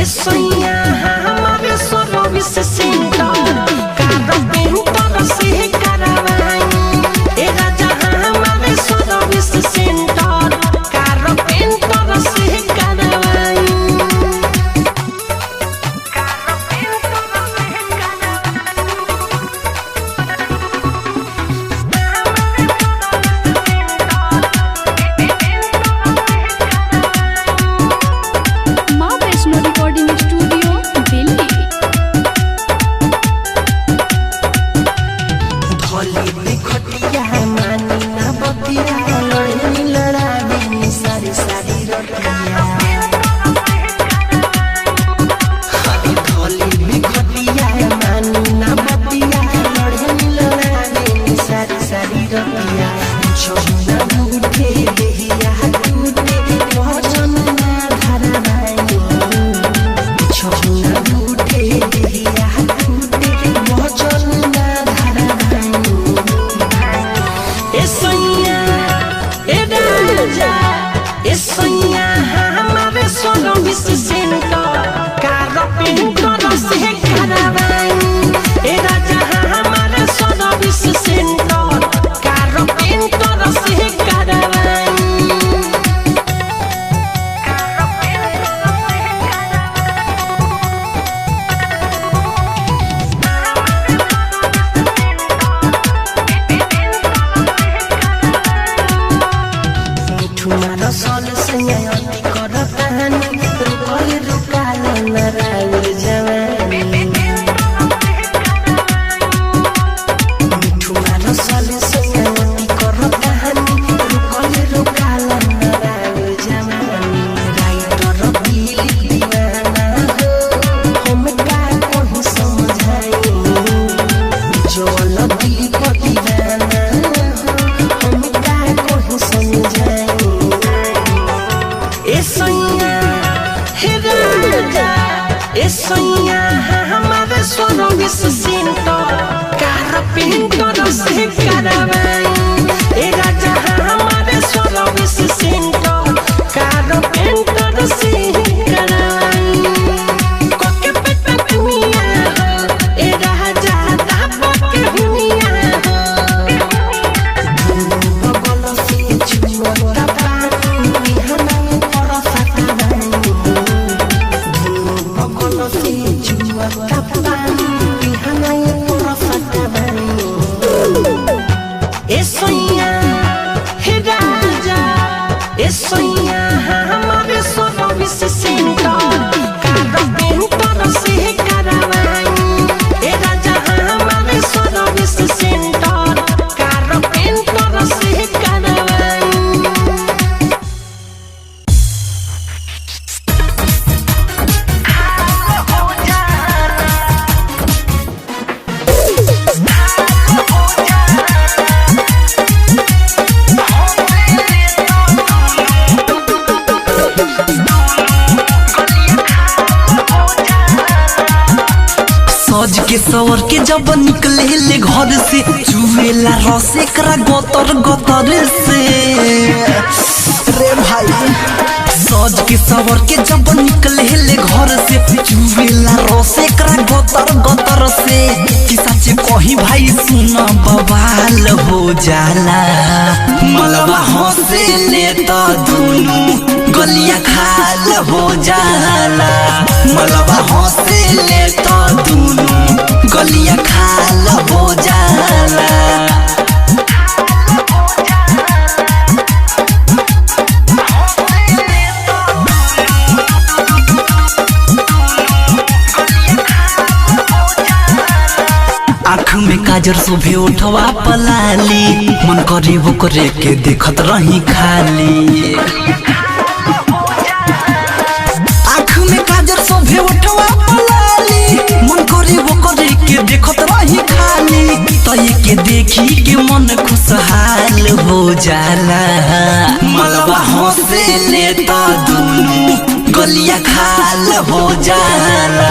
सोइया हमारे service centre carpenter से करवाई। ए राजा हमारे सर्विस सेंटर कारपेंटर से करवाई। माँ वैष्णो रिकॉर्डिंग स्टूडियो दिल्ली। धोली बिखटिया मानी ना बतिया लड़नी लड़ानी सारी सारी रतिया। धोली बिखटिया मानी ना बतिया लड़नी लड़ानी सारी सारी रतिया। छोड़ना उठे देहिया टूटे वचन ना धराई। छोड़ना उठे देहिया टूटे वचन ना धराई। ए सोइया ए राजा ए सोइया हमारे सर्विस सेंटर कारपेंटर से करवाई। ए राजा हमारे सर्विस सेंटर कारपेंटर से करवाई। मिठुमार सल से अति करतानी रुकल रुकाल नराउर जवानी। मिठुमार सल से अति करतानी रुकल रुकाल नराउर जवानी। राइटर दिल दीवाना हो हम का कहीं समझाई। जोल दिल पर दीवाना हो हम का कहीं समझाई। ए सोइया हे राजा ए सोइया हमारे सर्विस सेंटर कारपेंटर से करवाई। ए राजा हमारे सर्विस सेंटर कारपेंटर से करवाई। कोके पेट पे दुनिया हो ए राजा दाबा के दुनिया हो। बगल से चुमता पानी हमें परसता नहीं। बगल से चुमता पानी हमें परसता नहीं। ए सोइया हे राजा ए सोइया हमारे सर्विस सेंटर कारपेंटर से करवाई। ए राजा हमारे सर्विस सेंटर कारपेंटर से करवाई। सज के सवर के जब निकले ले घर से चुवेला रस एकरा गतर गतर से। रे भाई सज के सवर के जब निकले ले घर से चुवेला रस एकरा गतर गतर से। कि सच कही भाई सुना बवाल हो जाला। मलबा हंसे ले तो दुनू गलिया खाल हो जाला। मलबा हंसे ले तो दुनू गलिया खाल हो जाला। आँख में काजर शोभे उठवा पलाली मन करे वो करे के देखत रही खाली। आँख में काजर शोभे उठवा पलाली मन करे वो करे के देखत रही खाली। तो ये के देखी के मन खुशहाल हो जाला। मलबा हंसे ले तो दुनू गलिया खाल हो जाला।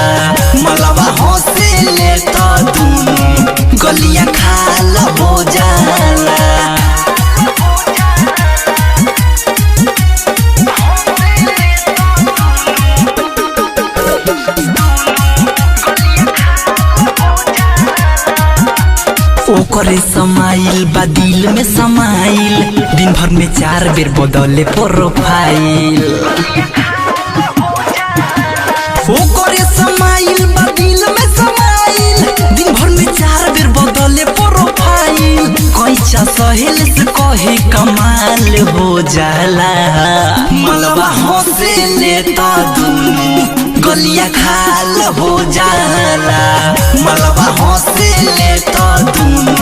मलबा हंसे ले तो दुनू गलिया खाल हो जाला। करे समाइल बा दिल में समाइल दिन भर में 4 बेर बदले प्रोफाइल ओ करे समाइल बा दिल में समाइल दिन भर में 4 बेर बदले प्रोफाइल कैसा सहेल से कहे कमाल हो जाला मलबा हंसे लेता दुनू गलिया खाल हो जाला मलबा हंसे लेता दुनू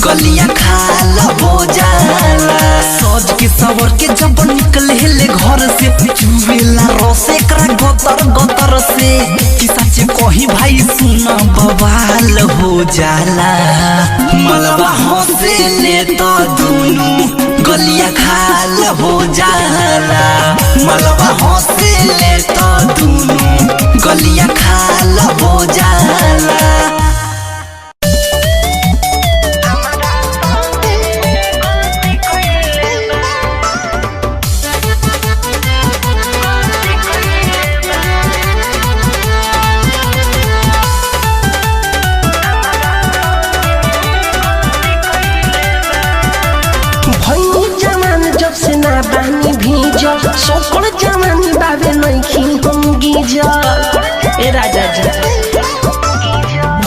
गलिया खाल हो जाला सज के सवर के जब निकले ले घर से चुवेला रसे करा गतर गतर से कि सच कही भाई सुना बवाल हो जाला मलबा हंसे लेता दुनू गलिया खाल हो जाला मलबा हंसे लेता दुनू गलिया खाल हो जाला बानी भीजल सोकड़ जवानी बाबे नइखी होंगी जल ए राजा जी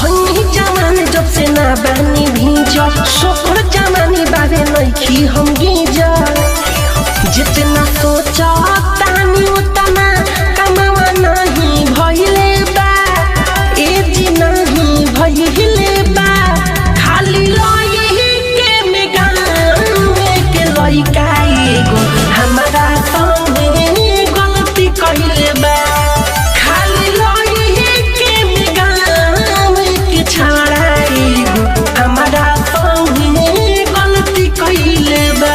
भई जवानी जब से ना बानी भीजल सोकड़ जवानी बाबे नइखी होंगी जल जितना सोचा तानी उतना कमावा नहीं भइले बा ए जी नहीं भइले बा खाली लई के मेगान के लइका हमारा संगे गलती कइले बा खाली लई के मेगान के छाड़ाई हमारा संगे गलती कइले बा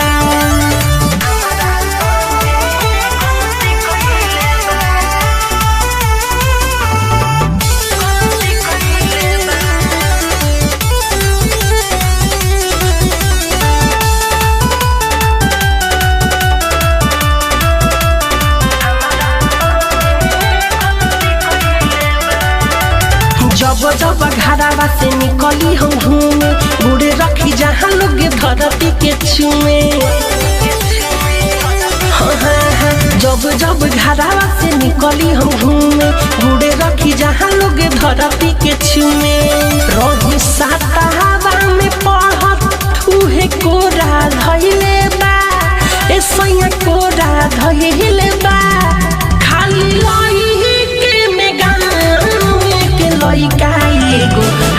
जब घरावा से निकली हम घूमे बूढ़े रखी जहाँ लोग धरती के छुए जब घरावा से निकली हम घूमे बूढ़े रखी जहाँ लोग धरती के छुए रही सातावा में पढ़त उहे कोरा धइले बा ए सैया कोरा धइले बा खाली लई के मेगान के लइका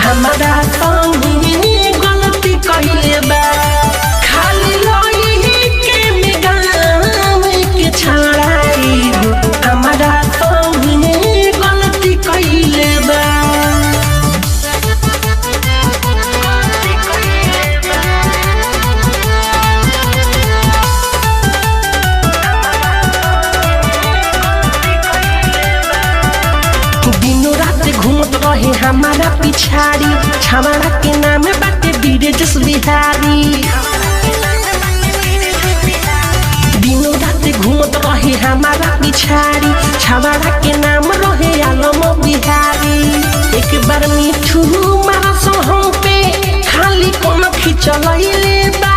हमारा संगे गलती कइले बा खाली लई के मेगान के छाड़ाई हमारा संगे गलती कइले बा रहे हमारा पिछाड़ी छावड़ा के नाम बाटे बीरजस बिहारी दिनों रात घूमत रहे हमारा पिछाड़ी छावड़ा के नाम रहे आलम बिहारी एक बार मिठू मारा हम पे खाली कौन खिंचले बा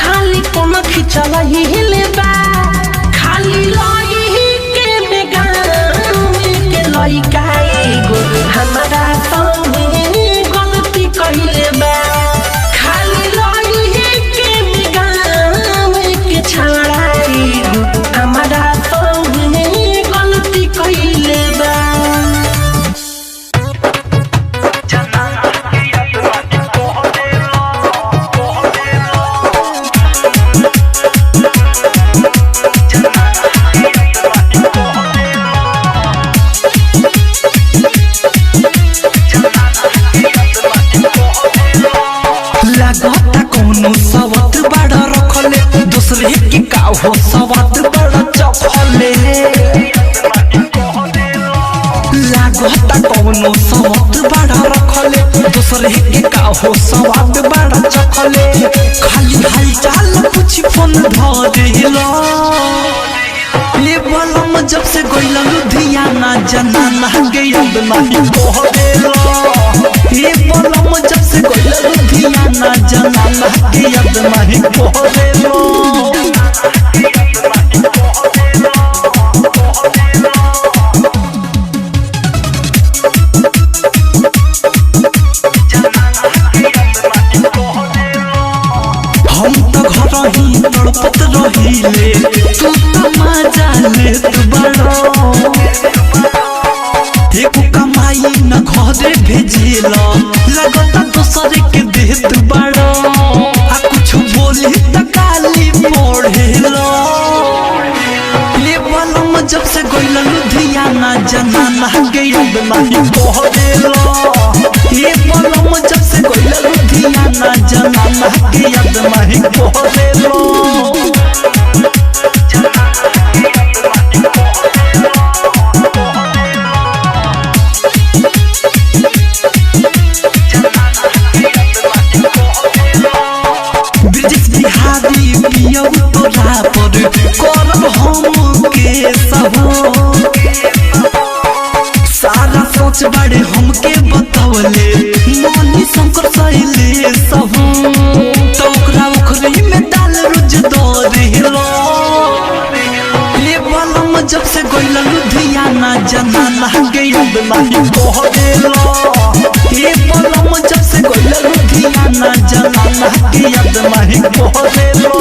खाली कौन खिंचले बा खाली लई के मेगान के लइका हमारा संगे गलती कइले बा खाली लई के मेगान के छाड़ाई हमारा संगे गलती कइले बा सवत बड़ा रखले दूसरे की का हो सवत बड़ा चखले लागता कौनो सवत बड़ा रखले दूसरे की का हो सवत बड़ा चखले खाली हाल चाल कुछ फोन धरेला ले बलम जब से गइला लुधियाना जनाना के याद नहीं कहरेला हे बलम जब से गइला लुधियाना जनाना के याद नहीं कहरेला हम तो घर ही तड़पत रहिले तू तो मजा लेत बड़ो एको कमाई न घरे भेजेला लगता दूसरे के देत बड़ो आ कुछ बोली त गाली पढ़ेला ले बलम जब से गइला लुधियाना जनाना के याद नहीं कहरेला ये बलम जब से गइला लुधियाना जनाना के याद नहीं कहरेला ब्रिजेश बिहारी पियौ तोरा पर करब हम के सबो सारा सोच बड़े हमके बतावले मोनी शंकर सहेले सबो तो ओकरा ओखरी में डाल रोज दरेला ले बलम जब से गइला लुधियाना जनाना के याद नहीं कहरेला ये बलम जब से गइला लुधियाना जनाना के याद नहीं कहरेला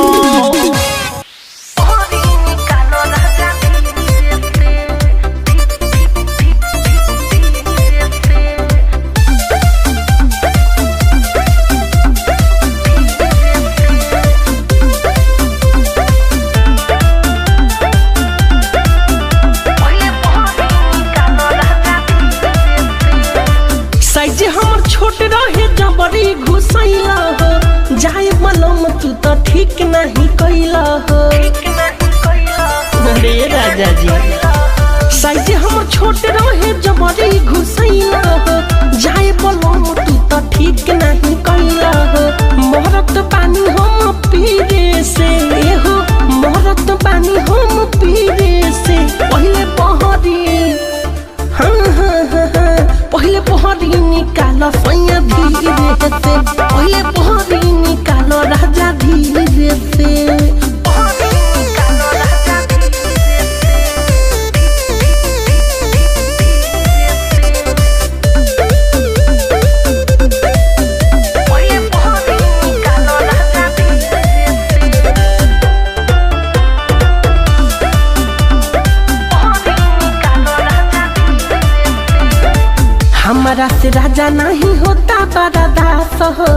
साइज हमर छोट रहे जबरी घुसैला हो जाए बलम तू तो ठीक नहीं कैला हो अरे राजा जी साइज हमर छोट रहे जबरी घुसैला हो जाए बलम तू तो ठीक नहीं कैला हो मोहरत पानी हम पीरे से हो मोहरत पानी हम पीरे से पहले पहरी पहले पहरी निकाल सैया धीरे से पहले पहरी निकाल राजा धीरे से हमारा से राजा नहीं होता बर्दाश्त हो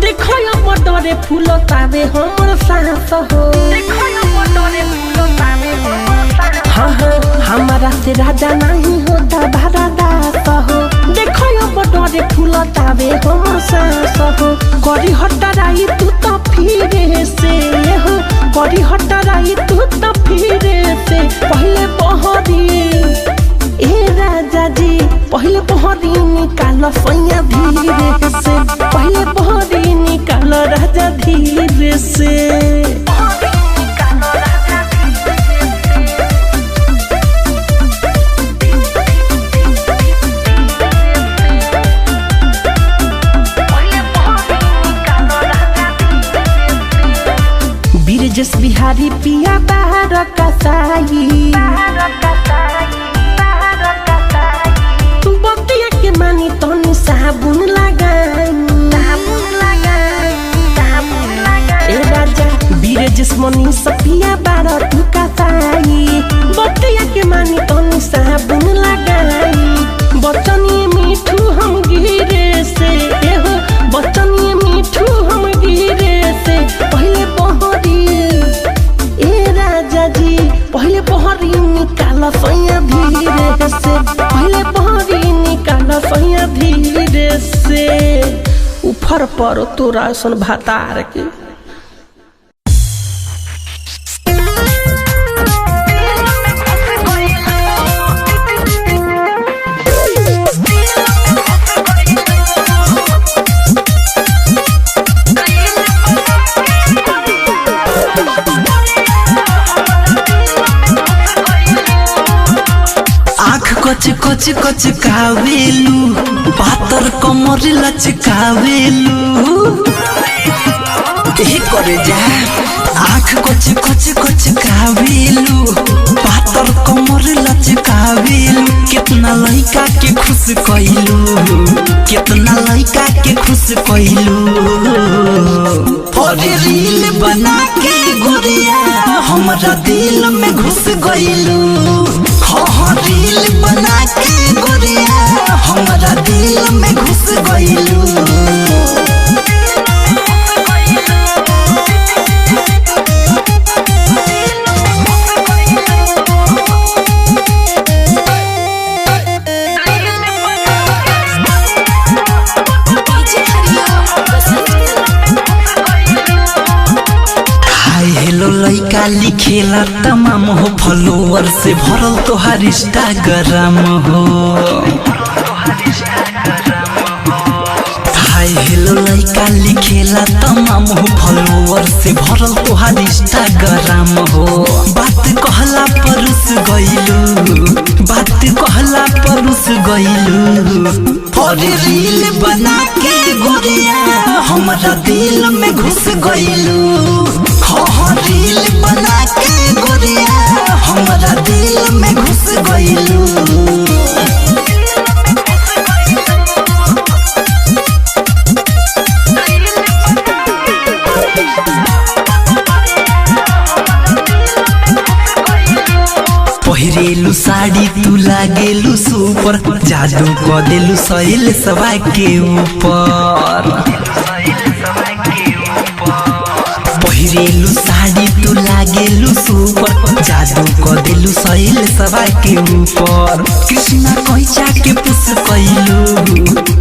देखो यो बटोरे फूलो तावे हमर सांस हो हाँ हाँ हमारा से राजा नहीं होता बर्दाश्त हो देखो यो बटोरे फूलो तावे हमर सांस हो करी हटराई तू तो फिरे से हो करी हटराई तू तो फिरे से पहले पहरी ए राजा जी पहले पहरी निकाल सैया धीरे से पहले पहरी निकाल राजा धीरे से ब्रिजेश बिहारी पिया बाहर कसाई बतिया के मानी तनी साबुन लगाई ए राजा ब्रिजेश मनी सपिया बाहर तू कसाई बतिया के मानी तनी साबुन लगाई बचनी मीठू हम गिरे से हो बचनी मीठू हम गिरे से पहले पहरी ए राजा जी पहले पहरी निकाल सैया धीरे से पहले पहरी निकाल सैया धीरे से ऊपर पर तोरा सन भातार के Bye. कच कच कावेलू पातर कमर लचकावेलू करे जा आँख कच कच कच कावेलू पातर कमर लचकावेलू कितना लइका के खुश कइलू कितना लइका के खुश कइलू अरे रील बना के गोरिया हमरा दिल में घुस गइलू हाँ रील बना के गोरिया हमरा दिल में घुस गइलू लइका लिखेला तमाम हो फॉलोअर से भरल तोहार इंस्टाग्राम हो हाय हेलो लइका लिखेला तमाम हो फॉलोअर से भरल तोहार इंस्टाग्राम हो बात कहला परुस गइलू बात कहला परुस गइलू अरे रील बना के गोरिया हमरा दिल में घुस गइलू हाँ रील बना के गोरिया हमरा दिल में घुस गइलू पहिरेलू साड़ी तू लागेलू सुपर जादू क देलू सैल सवा के ऊपर पहिरेलू साड़ी तू लागेलू सुपर जादू क देलू सैल सवा के ऊपर कृष्णा कैचा के पुस कइलू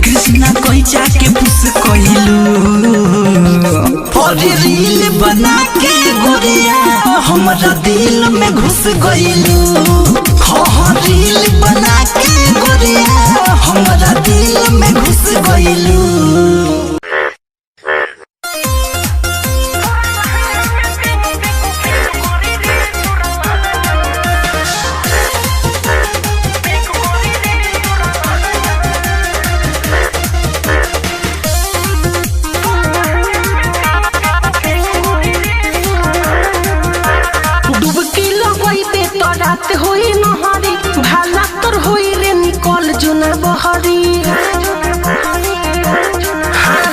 कृष्णा कैचा के पुस कइलू अरे रील बना के गोरिया हमरा दिल में घुस गइलू हाँ रील बना के गोरिया हमरा दिल में घुस गइलू रात होई नहरी भाला तोर होई रे निकल जुना बहरी हाँ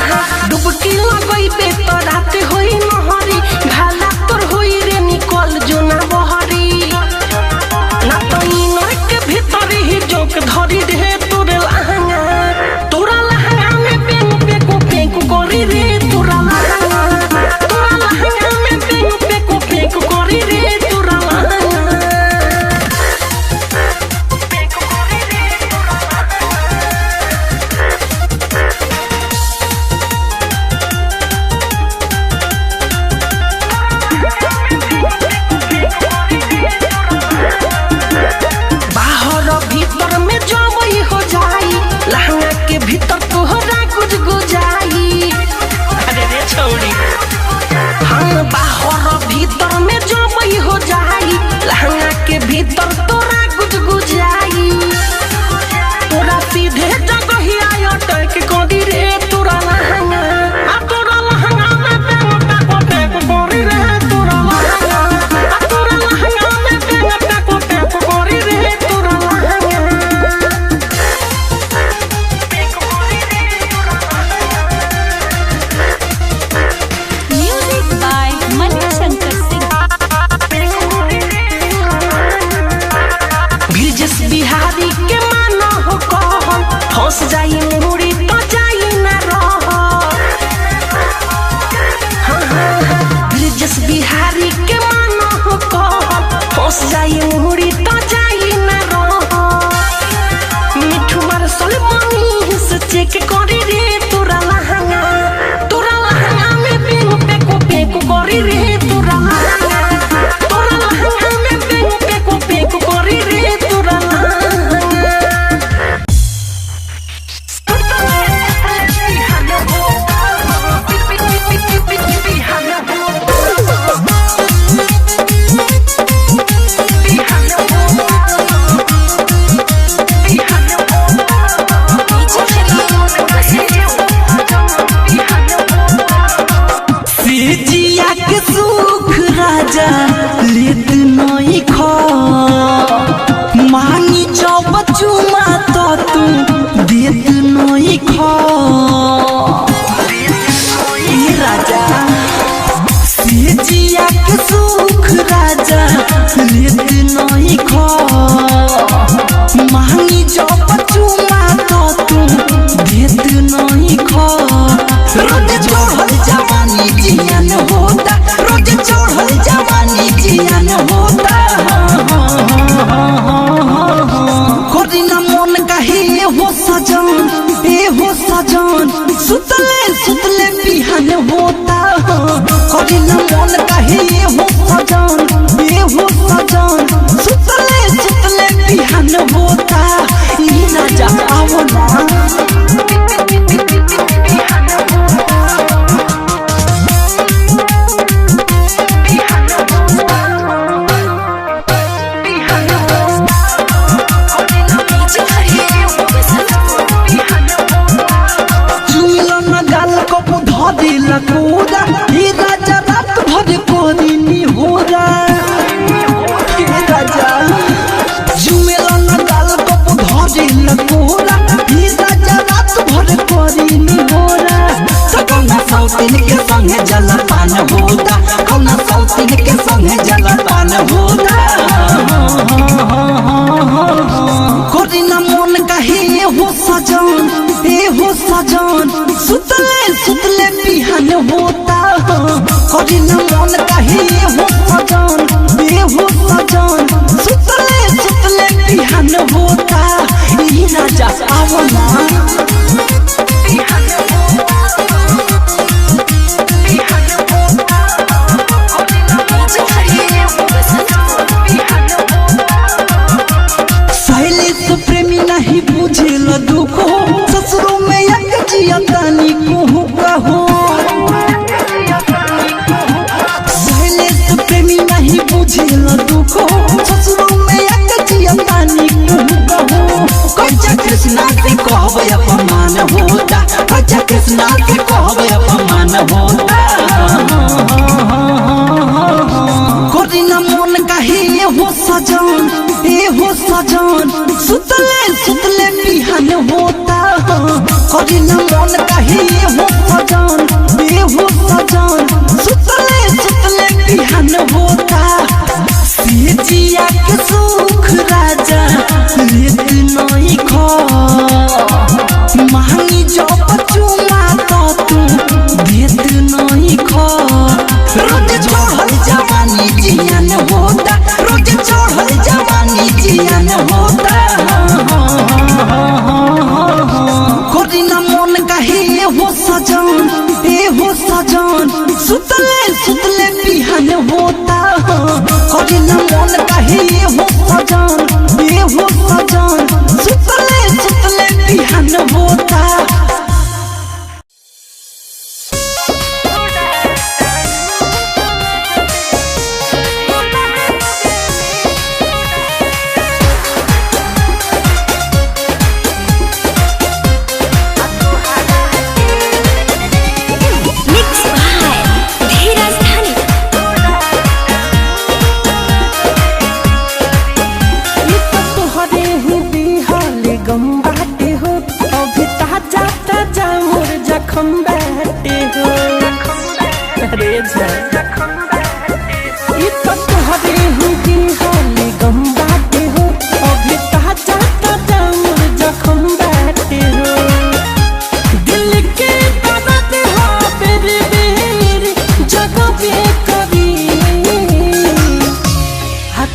लेत नहीं खा मांगी जब चुमा तो तू देत नहीं खा रोज चढ़ल जवानी जियान होता रोज चढ़ल जवानी जियान होता कोरी ना मन कहे हो सजन सुतले सुतले बिहान होता कोरी ना मन कहे हो सजन सुतले सुतले बिहान होता ई ना जा आवो ना पूरा ही राजा रात भर कोरी नी होरा राजा जुमेला न गाल को धरे लकोरा ही राजा रात भर कोरी नी होरा कौना सौतीन के संगे जलपान होता कौना सौतीन के संगे जलपान होता कोरी न मन कहे हो सजन सुतले सुतले बिहान होता कोरी न मन कहे हो सजन सुतले सुतले बिहान होता ई ना जा आवो ना प्रेमी नहीं बुझेल दुख ससुरों में एक जियतानी कहूँ कहो प्रेमी नहीं बुझेल दुख ससुरों में एक जियतानी कहूँ कहो कच्चा कृष्णा से कहबे अपमान होता कच्चा कृष्णा से कहबे अपमान होता कोरी न मन कहे हो सजन सुतले सुतले बिहान होता कोरी न मन कहे हो सजन सुतले सुतले बिहान होता सिजिया के सुख राजा लेत नहीं खा मांगी जब चुमा तो तू देत नहीं खा रोज चढ़ल जवानी जियान होता रोज चढ़ल जवानी जियान होता कोरी न मन कहे हो सजन सुतले सुतले बिहान होता कोरी न मन कहे हो सजन सुतले सुतले बिहान होता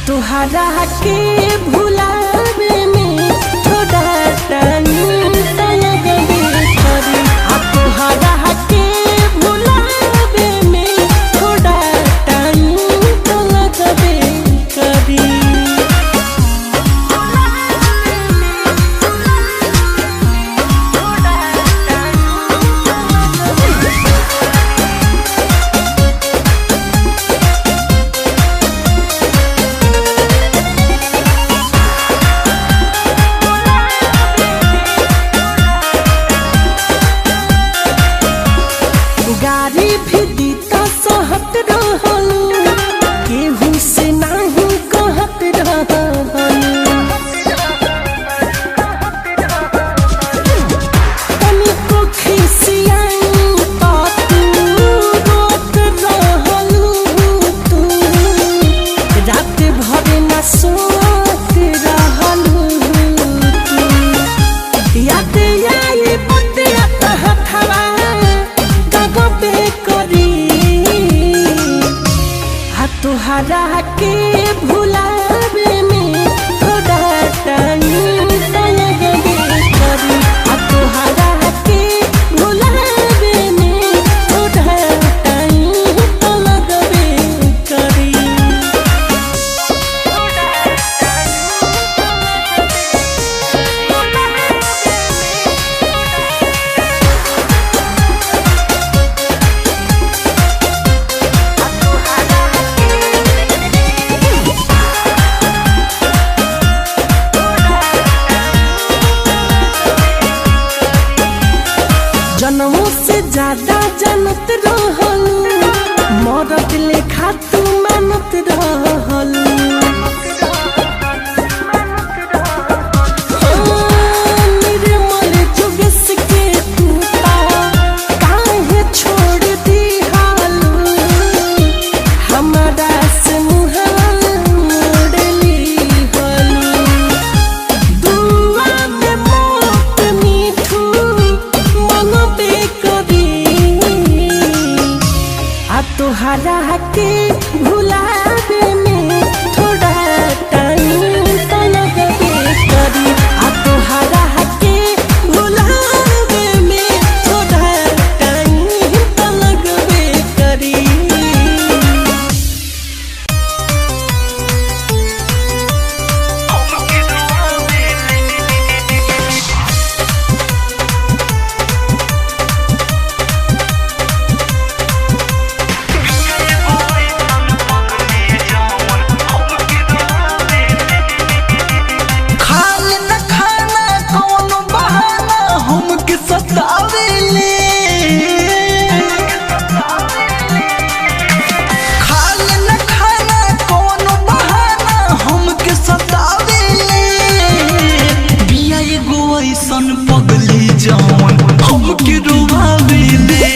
तुहरा के भुलावे में थोड़ा टाइम लगबे करी तुहरा के भुलावे में थोड़ा टाइम लगबे करी सोत रहलू तू याद आई बतिया हथवा गगबे करी आ तुहरा के भुलावे में थोड़ा टाइम लगबे करी आ तुहरा के भुलावे में थोड़ा टाइम लगबे करी। जनमों से ज्यादा जानत रहलू मरद लेखा तू मानत रहलू निर्मल जुगस के तू काहे छोड़ दिहालू हमारा से मुँह मोड़ली हलू दुआ में मौत मीठू मनबे करी आ तुहरा के भुलावे में थोड़ा टाइम लगबे करी आ तुहरा के भुलावे में थोड़ा टाइम लगबे करी। खाल न खाना कौनो बहाना हमके सतावेले खाल न खाना कौनो बहाना हमके सतावेले बिया एगो ऐसन पगली जवन हमके रुवावेले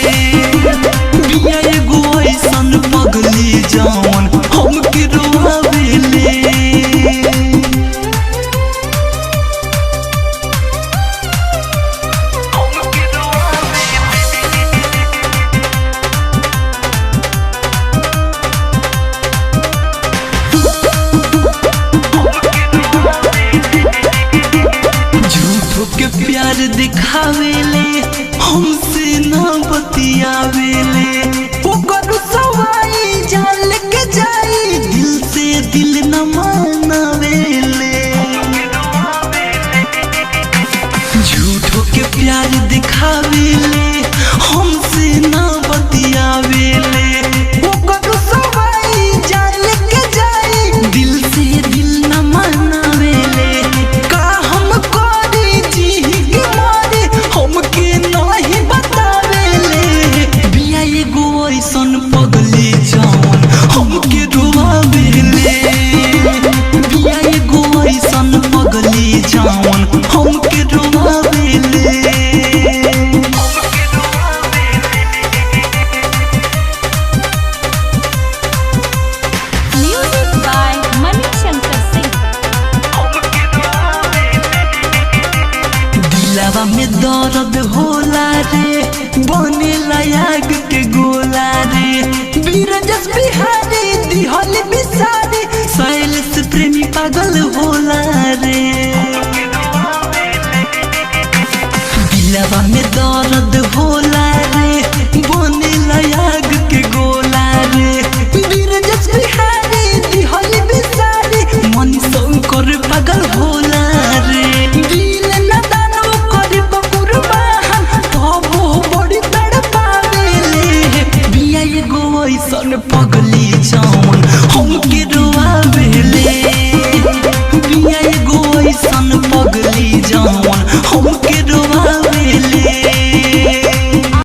बिया एगो ऐसन पगली जवन हमके रुवावेले झूठो के प्यार दिखावेले हमसे ना बतियावेले ओकर सवाई जाल के जाई दिल से दिल न मानावेले झूठो के प्यार दिखावेले हमसे ना बतियावेले ओकर सवाई जाल के जाई दिल से दिल न मानावेले का हम करी जी के मारे हमके नहीं बतावेले बिया एगो ऐसन पगली जवन हमके रुवावेले बिया एगो ऐसन पगली जवन हमके रुवावेले। Music by Manishankar Singh. दिलवा में दर्द होला रे बनेला आग के गोला रे बीरजस बिहारी दिहल बिसारी शैलेश प्रेमी पागल होला रे दिलवा में दर्द होला रे बनेला आग के गोला रे बीरजस बिहारी दिहल बिसारी मन शंकर पागल होला रे दिल न दानो करे बकुरबान तबो बड़ी तड़पावेले बिया एगो ऐसन पगली जवन हमके